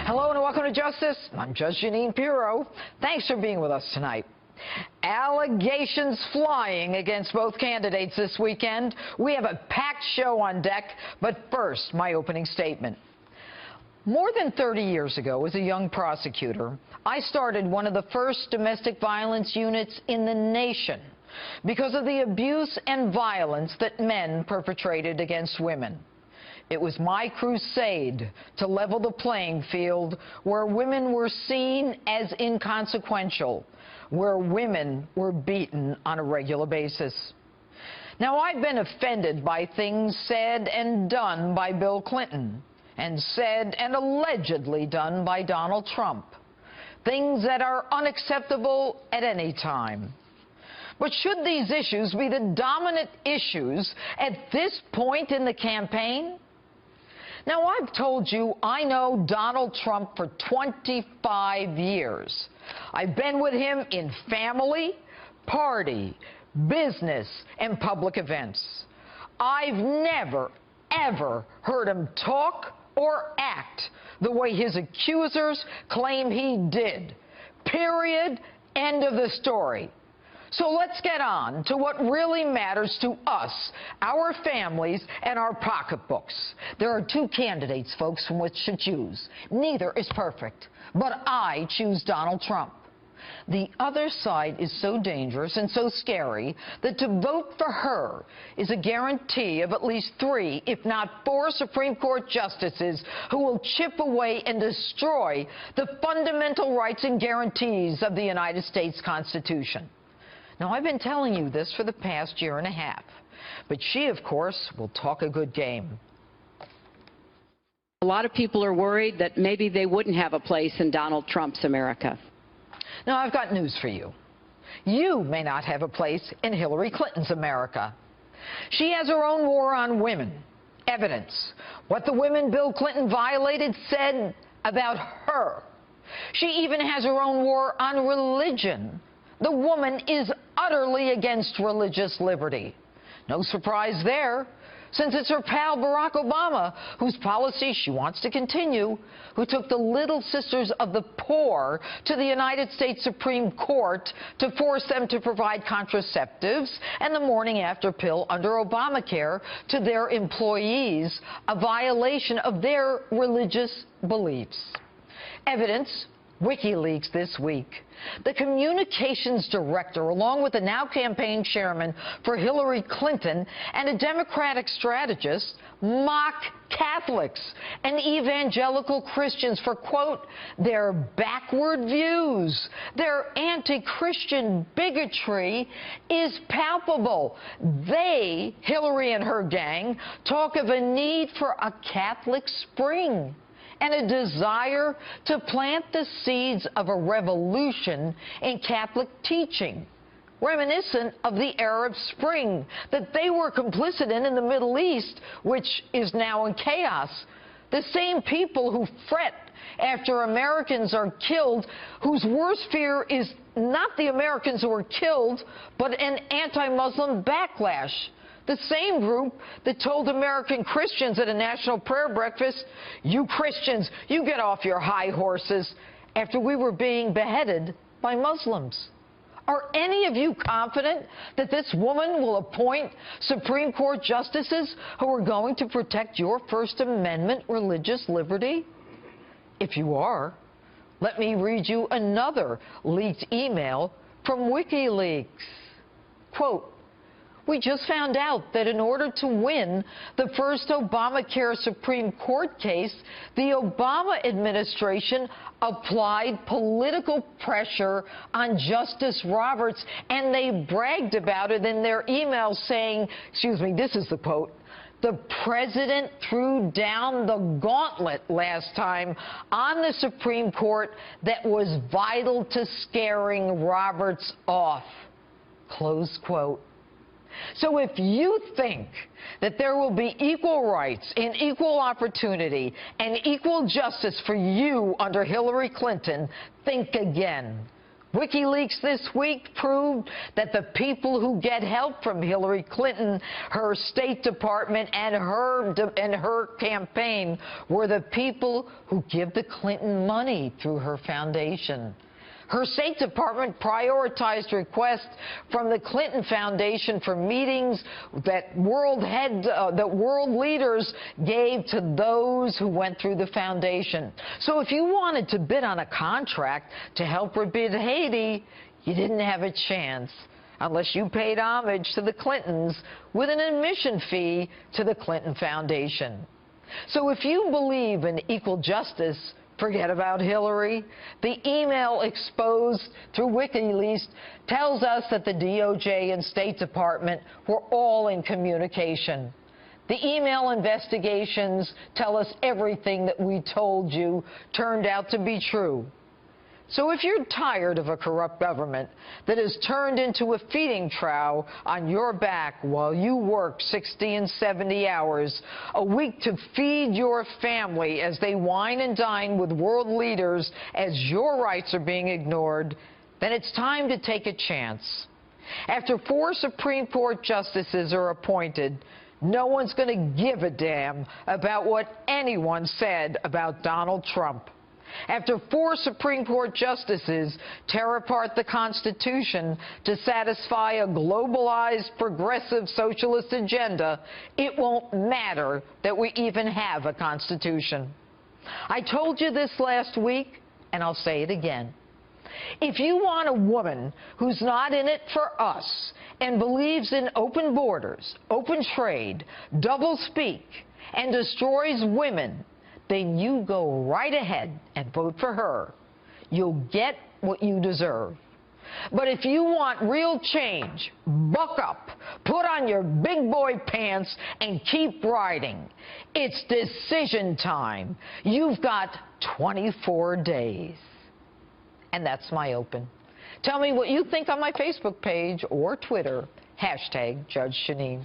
Hello and welcome to Justice. I'm Judge Jeanine Will. Thanks for being with us tonight. Allegations flying against both candidates this weekend. We have a packed show on deck, but first, my opening statement. More than 30 years ago, as a young prosecutor, I started one of the first domestic violence units in the nation because of the abuse and violence that men perpetrated against women. It was my crusade to level the playing field where women were seen as inconsequential, where women were beaten on a regular basis. Now, I've been offended by things said and done by Bill Clinton, and said and allegedly done by Donald Trump. Things that are unacceptable at any time. But should these issues be the dominant issues at this point in the campaign? Now, I've told you I know Donald Trump for 25 years. I've been with him in family, party, business, and public events. I've never, ever heard him talk or act the way his accusers claim he did. Period. End of the story. So let's get on to what really matters to us, our families, and our pocketbooks. There are two candidates, folks, from which to choose. Neither is perfect, but I choose Donald Trump. The other side is so dangerous and so scary that to vote for her is a guarantee of at least 3, if not 4, Supreme Court justices who will chip away and destroy the fundamental rights and guarantees of the United States Constitution. Now, I've been telling you this for the past year and a half, but she, of course, will talk a good game. A lot of people are worried that maybe they wouldn't have a place in Donald Trump's America. Now, I've got news for you. You may not have a place in Hillary Clinton's America. She has her own war on women. Evidence. What the women Bill Clinton violated said about her. She even has her own war on religion. The woman is utterly against religious liberty. No surprise there, since it's her pal Barack Obama, whose policy she wants to continue, who took the Little Sisters of the Poor to the United States Supreme Court to force them to provide contraceptives and the morning after pill under Obamacare to their employees, a violation of their religious beliefs. Evidence. WikiLeaks this week. The communications director, along with the now campaign chairman for Hillary Clinton and a Democratic strategist, mock Catholics and evangelical Christians for, quote, their backward views. Their anti-Christian bigotry is palpable. They, Hillary and her gang, talk of a need for a Catholic spring and a desire to plant the seeds of a revolution in Catholic teaching, reminiscent of the Arab Spring that they were complicit in the Middle East, which is now in chaos. The same people who fret after Americans are killed, whose worst fear is not the Americans who are killed, but an anti-Muslim backlash. The same group that told American Christians at a national prayer breakfast, you Christians, you get off your high horses, after we were being beheaded by Muslims. Are any of you confident that this woman will appoint Supreme Court justices who are going to protect your First Amendment religious liberty? If you are, let me read you another leaked email from WikiLeaks. Quote, we just found out that in order to win the first Obamacare Supreme Court case, the Obama administration applied political pressure on Justice Roberts, and they bragged about it in their email saying, excuse me, this is the quote, the president threw down the gauntlet last time on the Supreme Court that was vital to scaring Roberts off, close quote. So if you think that there will be equal rights and equal opportunity and equal justice for you under Hillary Clinton, think again. WikiLeaks this week proved that the people who get help from Hillary Clinton, her State Department, and her campaign were the people who give the Clinton money through her foundation. Her State Department prioritized requests from the Clinton Foundation for meetings that world leaders gave to those who went through the foundation. So if you wanted to bid on a contract to help rebuild Haiti, you didn't have a chance unless you paid homage to the Clintons with an admission fee to the Clinton Foundation. So if you believe in equal justice, forget about Hillary. The email exposed through WikiLeaks tells us that the DOJ and State Department were all in communication. The email investigations tell us everything that we told you turned out to be true. So if you're tired of a corrupt government that has turned into a feeding trough on your back while you work 60 and 70 hours a week to feed your family as they wine and dine with world leaders as your rights are being ignored, then it's time to take a chance. After 4 Supreme Court justices are appointed, no one's going to give a damn about what anyone said about Donald Trump. After 4 Supreme Court justices tear apart the Constitution to satisfy a globalized, progressive socialist agenda, it won't matter that we even have a Constitution. I told you this last week, and I'll say it again. If you want a woman who's not in it for us and believes in open borders, open trade, double speak, and destroys women, then you go right ahead and vote for her. You'll get what you deserve. But if you want real change, buck up, put on your big boy pants, and keep riding. It's decision time. You've got 24 days. And that's my open. Tell me what you think on my Facebook page or Twitter, #Judge Jeanine.